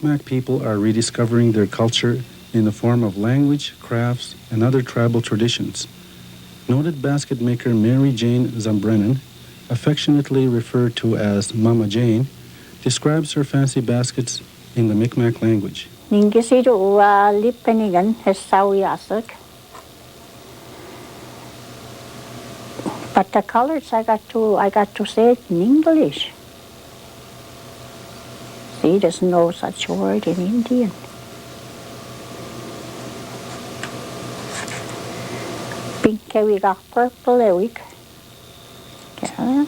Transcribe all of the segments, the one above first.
Micmac people are rediscovering their culture in the form of language, crafts, and other tribal traditions. Noted basket maker Mary Jane Zambrennen, affectionately referred to as Mama Jane, describes her fancy baskets in the Micmac language. But the colors I got to say it in English. See, there's no such word in Indian. Pink ewig, purple ewig. Yeah.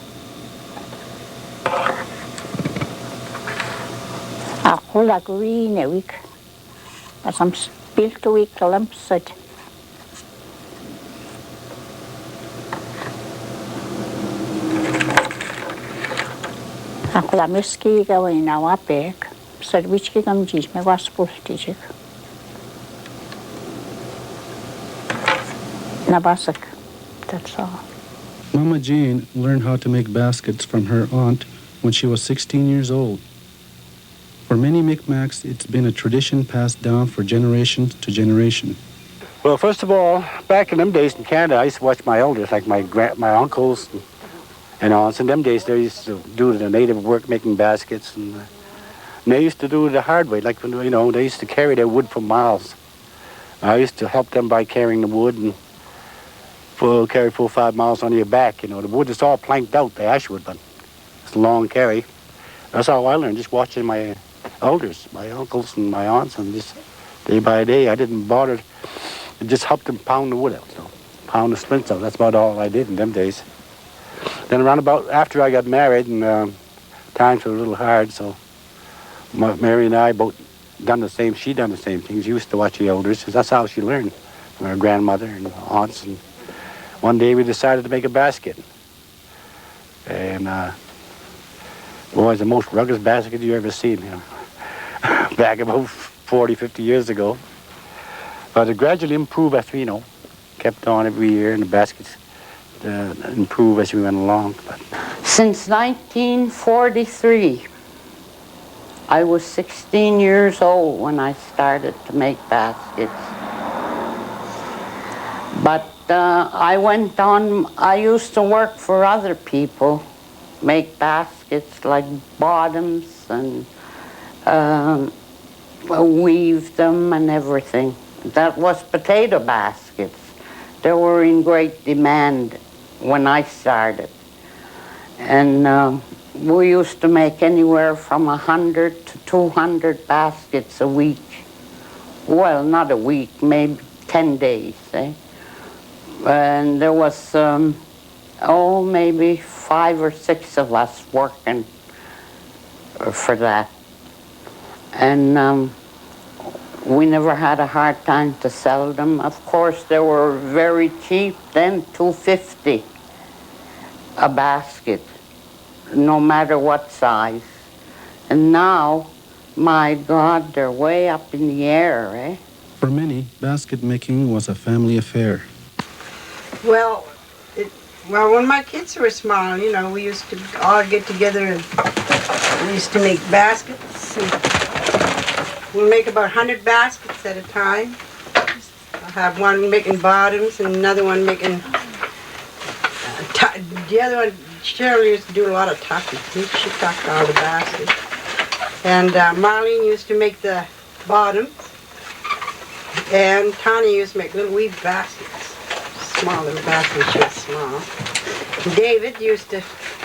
Hula green ewig. But some spilt ewig glimpsed. Hula miski going now up back. Said which gigam jis me was pultijik. Nabasak. That's all. Mama Jane learned how to make baskets from her aunt when she was 16 years old. For many Micmacs, it's been a tradition passed down for generation to generation. Well, first of all, back in them days in Canada, I used to watch my elders, like my uncles and aunts. In them days, they used to do the native work, making baskets, and they used to do it the hard way, like when, they used to carry their wood for miles. I used to help them by carrying the wood and carry 4 or 5 miles on your back. The wood is all planked out, the ash wood, but it's a long carry. That's how I learned, just watching my elders, my uncles and my aunts, and just day by day, I didn't bother. I just helped them pound the wood out, pound the splints out. That's about all I did in them days. Then around about after I got married, and times were a little hard, so Mary and I both done the same. She done the same things. She used to watch the elders, because that's how she learned from her grandmother and aunts. And one day we decided to make a basket, and boy, it's the most rugged basket you ever seen. Back about 40, 50 years ago. But it gradually improved after, kept on every year, and the baskets improved as we went along. But since 1943, I was 16 years old when I started to make baskets. But I went on, I used to work for other people, make baskets like bottoms and weave them and everything. That was potato baskets. They were in great demand when I started. And we used to make anywhere from 100 to 200 baskets a week. Well, not a week, maybe 10 days, And there was, maybe 5 or 6 of us working for that. And we never had a hard time to sell them. Of course, they were very cheap then, $2.50 a basket, no matter what size. And now, my God, they're way up in the air, For many, basket making was a family affair. Well, when my kids were small, we used to all get together and we used to make baskets. We'll make about 100 baskets at a time. I'll have one making bottoms and another one making... the other one, Cheryl used to do a lot of tucking. She tucked all the baskets. And Marlene used to make the bottoms. And Tanya used to make little weave baskets. Small little baskets, she was small. And David used to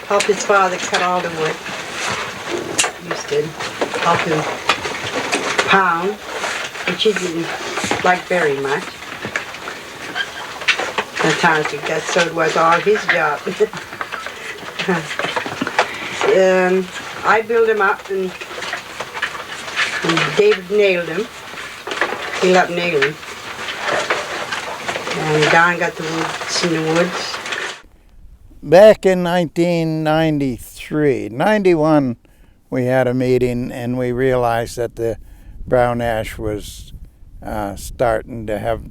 help his father cut all the wood. Used to help him pound, which he didn't like very much. At times, so it was all his job. And I built him up, and David nailed him. He loved nailing. And Don got the woods in the woods. Back in 1993, 91, we had a meeting and we realized that the brown ash was starting to have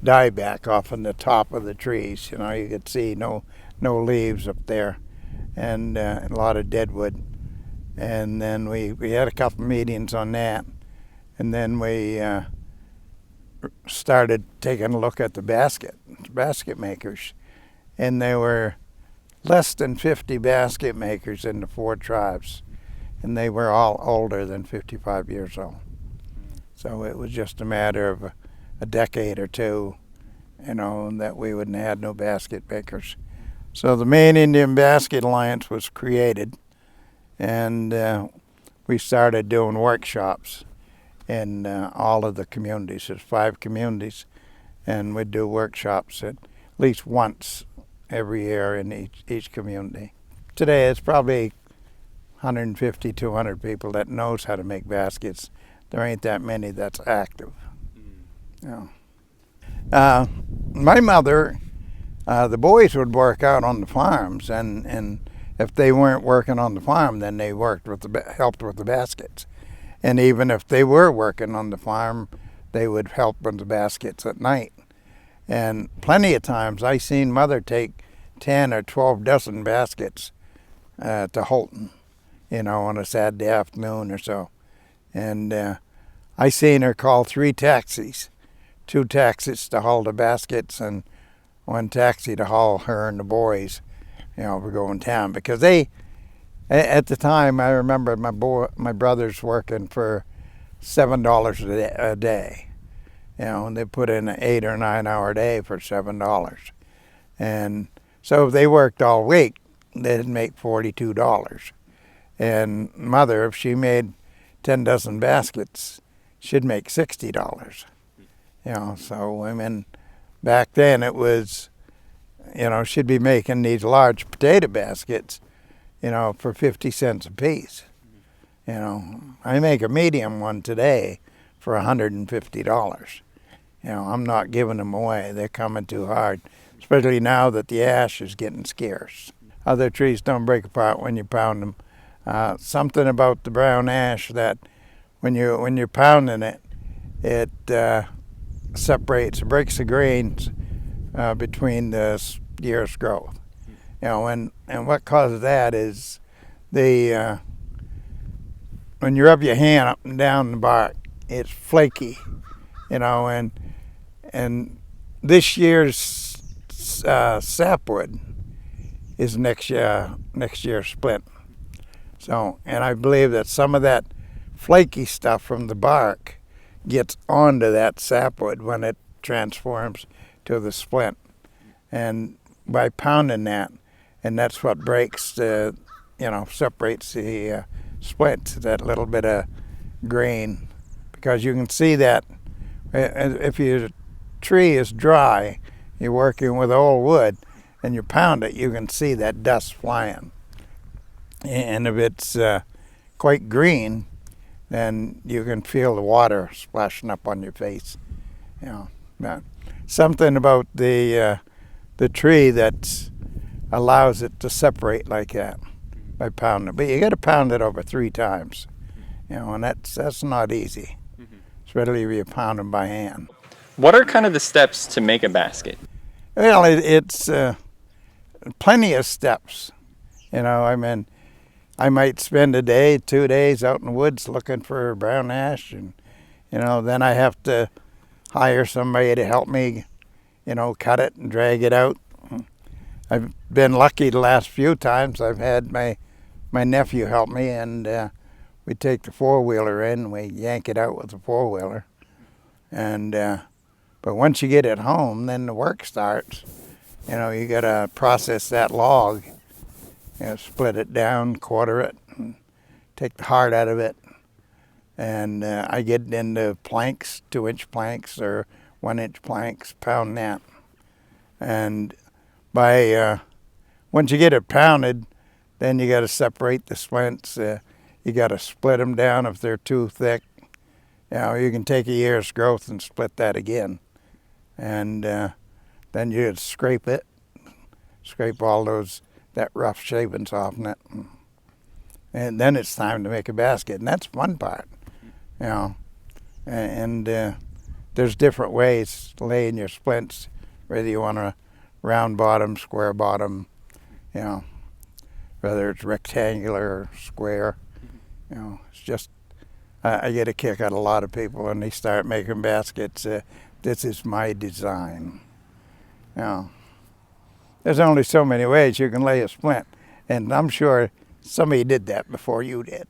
dieback off on the top of the trees. You could see no leaves up there, and a lot of dead wood. And then we had a couple meetings on that. And then we started taking a look at the basket makers. And there were less than 50 basket makers in the 4 tribes. And they were all older than 55 years old. So it was just a matter of a decade or two, that we wouldn't have had no basket makers. So the Maine Indian Basket Alliance was created, and we started doing workshops in all of the communities. There's 5 communities, and we'd do workshops at least once every year in each community. Today it's probably 150, 200 people that knows how to make baskets. There ain't that many that's active. My mother, the boys would work out on the farms, and if they weren't working on the farm, then they helped with the baskets. And even if they were working on the farm, they would help with the baskets at night. And plenty of times I seen Mother take 10 or 12 dozen baskets to Holton, on a Saturday afternoon or so. And I seen her call 3 taxis, 2 taxis to haul the baskets and 1 taxi to haul her and the boys, for going town. Because at the time, I remember my brothers working for $7 a day, and they put in an 8 or 9 hour day for $7. And so if they worked all week, they'd make $42. And Mother, if she made 10 dozen baskets, she'd make $60. So back then it was, she'd be making these large potato baskets, for 50 cents a piece. I make a medium one today for $150. I'm not giving them away. They're coming too hard, especially now that the ash is getting scarce. Other trees don't break apart when you pound them. Something about the brown ash that when you're pounding it, it breaks the grains between the year's growth. And what causes that is when you rub your hand up and down the bark, it's flaky, and this year's sapwood is next year's splint. So, and I believe that some of that flaky stuff from the bark gets onto that sapwood when it transforms to the splint. And by pounding that, and that's what breaks separates the splint, that little bit of grain. Because you can see that if your tree is dry, you're working with old wood, and you pound it, you can see that dust flying. And if it's quite green, then you can feel the water splashing up on your face. Something about the tree that allows it to separate like that by pounding it. But you got to pound it over 3 times, and that's not easy, especially if you pound them by hand. What are kind of the steps to make a basket? Well, it's plenty of steps. I might spend a day, 2 days out in the woods looking for brown ash, and then I have to hire somebody to help me, cut it and drag it out. I've been lucky the last few times. I've had my nephew help me, and we take the 4-wheeler in and we yank it out with the 4-wheeler. And but once you get it home, then the work starts. You got to process that log. Split it down, quarter it, and take the heart out of it. And I get it into planks, 2-inch planks or 1-inch planks, pound that. And once you get it pounded, then you got to separate the splints. You got to split them down if they're too thick. You can take a year's growth and split that again. And then you scrape all that rough shavings off it. And then it's time to make a basket, and that's one part, And there's different ways to lay in your splints, whether you want a round bottom, square bottom, whether it's rectangular or square. It's just I get a kick out of a lot of people when they start making baskets. This is my design. Now, there's only so many ways you can lay a splint, and I'm sure somebody did that before you did.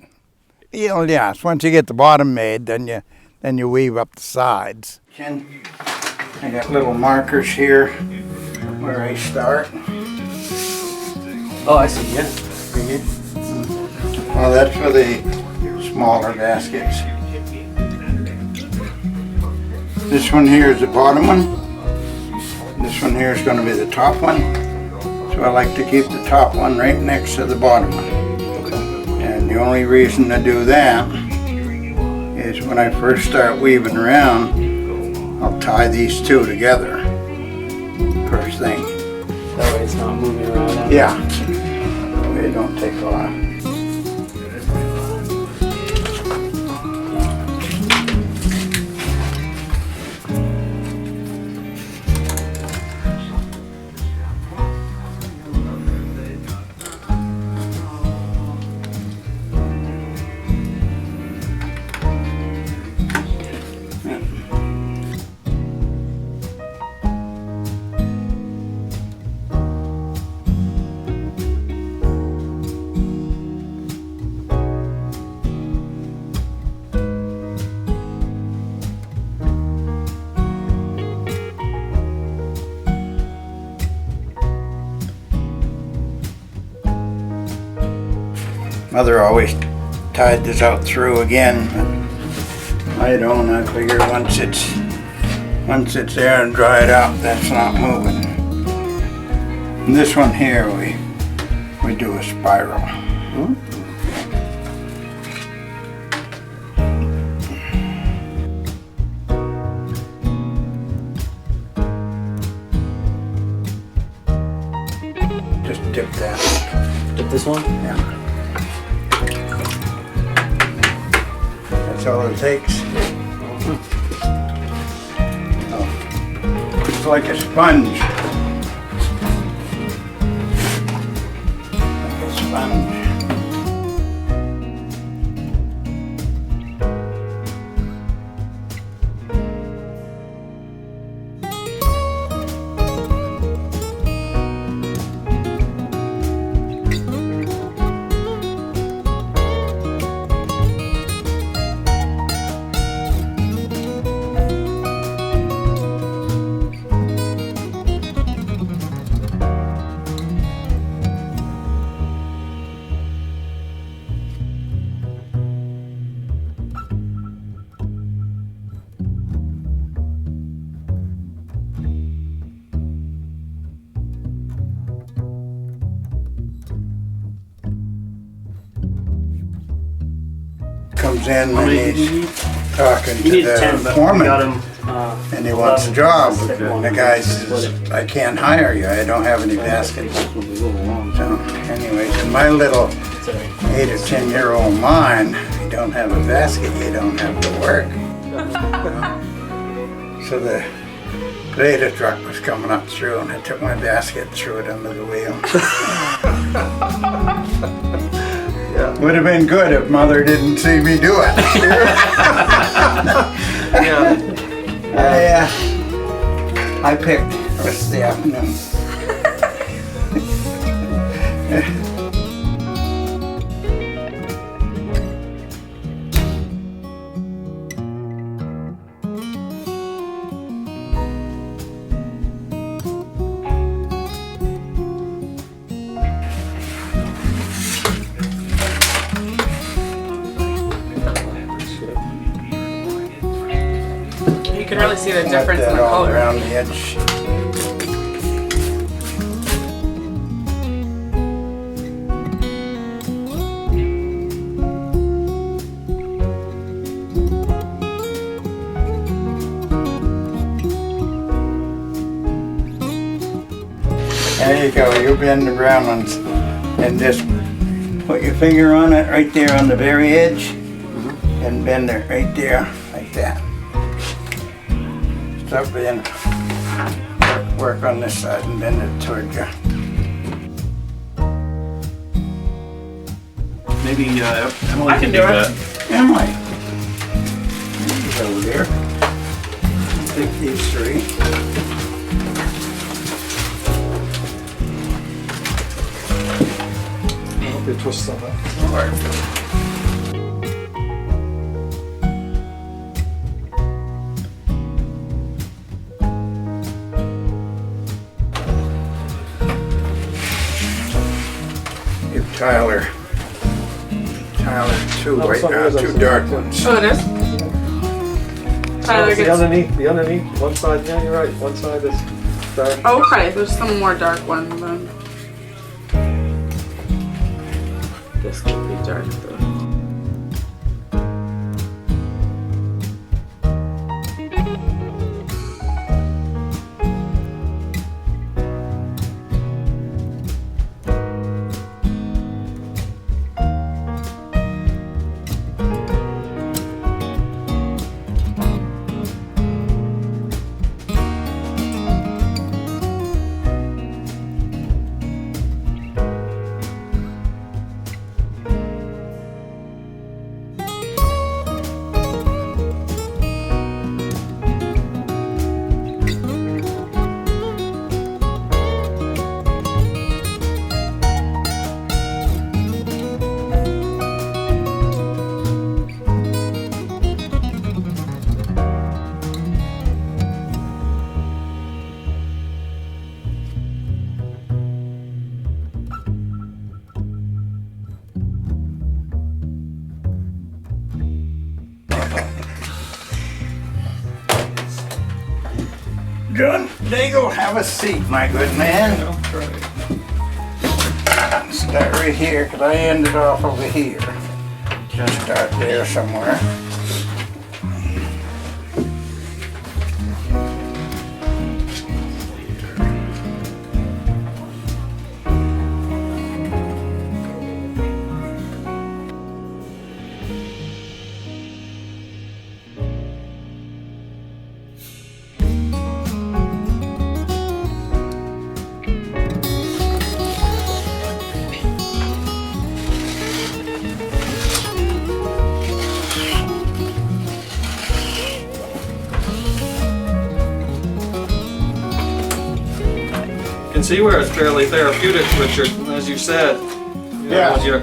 You know, yes, once you get the bottom made, then you weave up the sides. I got little markers here where I start. Oh, I see, yeah. Well, that's for the smaller baskets. This one here is the bottom one. This one here is going to be the top one. So I like to keep the top one right next to the bottom one. And the only reason to do that is when I first start weaving around, I'll tie these two together. First thing. That way it's not moving around. Yeah. That way it don't take off. Mother always tied this out through again, but I don't. I figure once it's there and dried out, that's not moving. And this one here, we do a spiral. Just dip that. Dip this one? Yeah. That's all it takes. Oh. It's like a sponge. Like a sponge. Comes in and he's talking to the foreman and he wants a job. And the guy says, I can't hire you, I don't have any baskets. So anyways, in my little 8 or 10-year-old mind, if you don't have a basket, you don't have to work. So the potato truck was coming up through and I took my basket and threw it under the wheel. Would have been good if Mother didn't see me do it. I picked the rest of the afternoon. You can really see the difference in the all color. around the edge. There you go, you bend the brown ones and just put your finger on it right there on the very edge and bend it right there like that. Stop in, work on this side and bend it toward you. Maybe Emily I can do that. Emily, over here. Take these three. They twist some up. Give Tyler two right now, two dark ones. Oh, it is? Tyler The gets... underneath, one side, yeah, you're right, one side is dark. Okay, there's some more dark ones then. This could be dark though. John Daigle, have a seat, my good man. Start right here, because I ended off over here. Just start there somewhere. You can see where it's fairly therapeutic, Richard, as you said. You know, Yeah. when you're,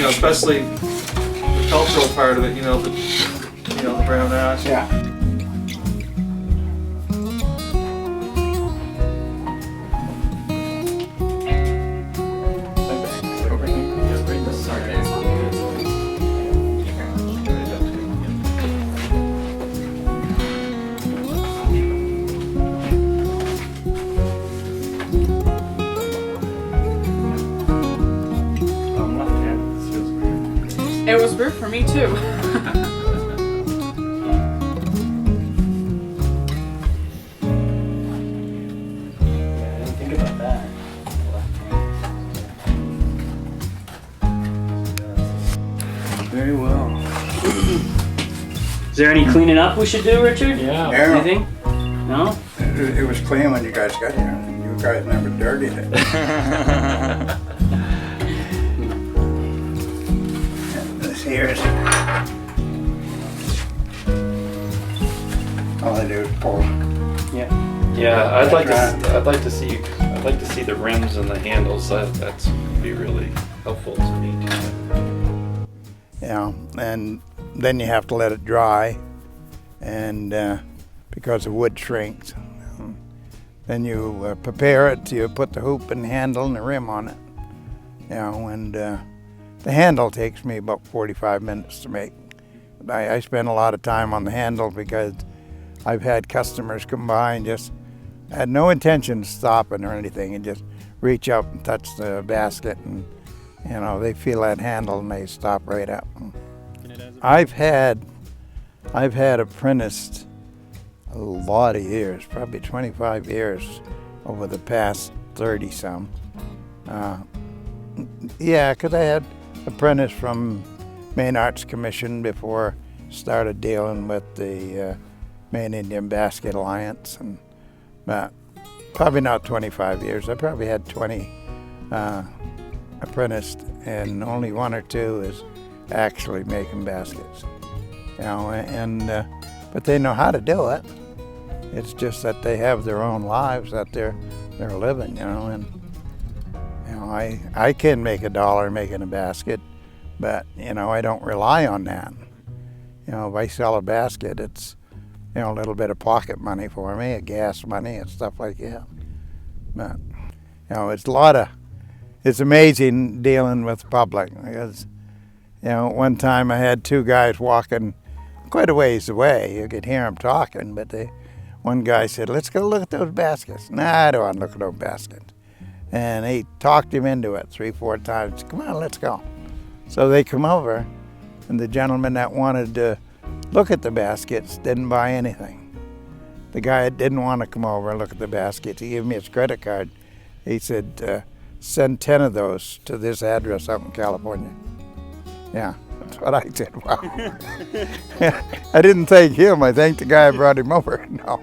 especially the cultural part of it, the brown ash. Yeah. It was weird for me too. Think about that. Very well. Is there any cleaning up we should do, Richard? Yeah. Anything? No? It was clean when you guys got here. You guys never dirtied it. And this here is all I do is pull. Yeah, I'd like Right. to. I'd like to see the rims and the handles. That's be really helpful to me too. Yeah, and then you have to let it dry, and because the wood shrinks. Then you prepare it, you put the hoop and handle and the rim on it. And the handle takes me about 45 minutes to make. I spend a lot of time on the handle because I've had customers come by and just had no intention of stopping or anything and just reach up and touch the basket, and they feel that handle and they stop right up. I've had apprenticed a lot of years, probably 25 years over the past 30 some. Yeah, because I had apprentice from Maine Arts Commission before I started dealing with the Maine Indian Basket Alliance, and probably not 25 years. I probably had 20 apprenticed, and only one or two is actually making baskets. And but they know how to do it. It's just that they have their own lives that they're living, you know. And you know, I can make $1 making a basket, but you know, I don't rely on that. You know, if I sell a basket, it's, you know, a little bit of pocket money for me, a gas money and stuff like that. But you know, it's amazing dealing with the public, because you know, one time I had 2 guys walking quite a ways away. You could hear them talking, but one guy said, "Let's go look at those baskets." "Nah, I don't want to look at those baskets." And he talked him into it 3-4 times. "Come on, let's go." So they come over, and the gentleman that wanted to look at the baskets didn't buy anything. The guy that didn't want to come over and look at the baskets, he gave me his credit card. He said, "Send 10 of those to this address up in California." Yeah, that's what I did. Wow. I didn't thank him. I thanked the guy who brought him over. No.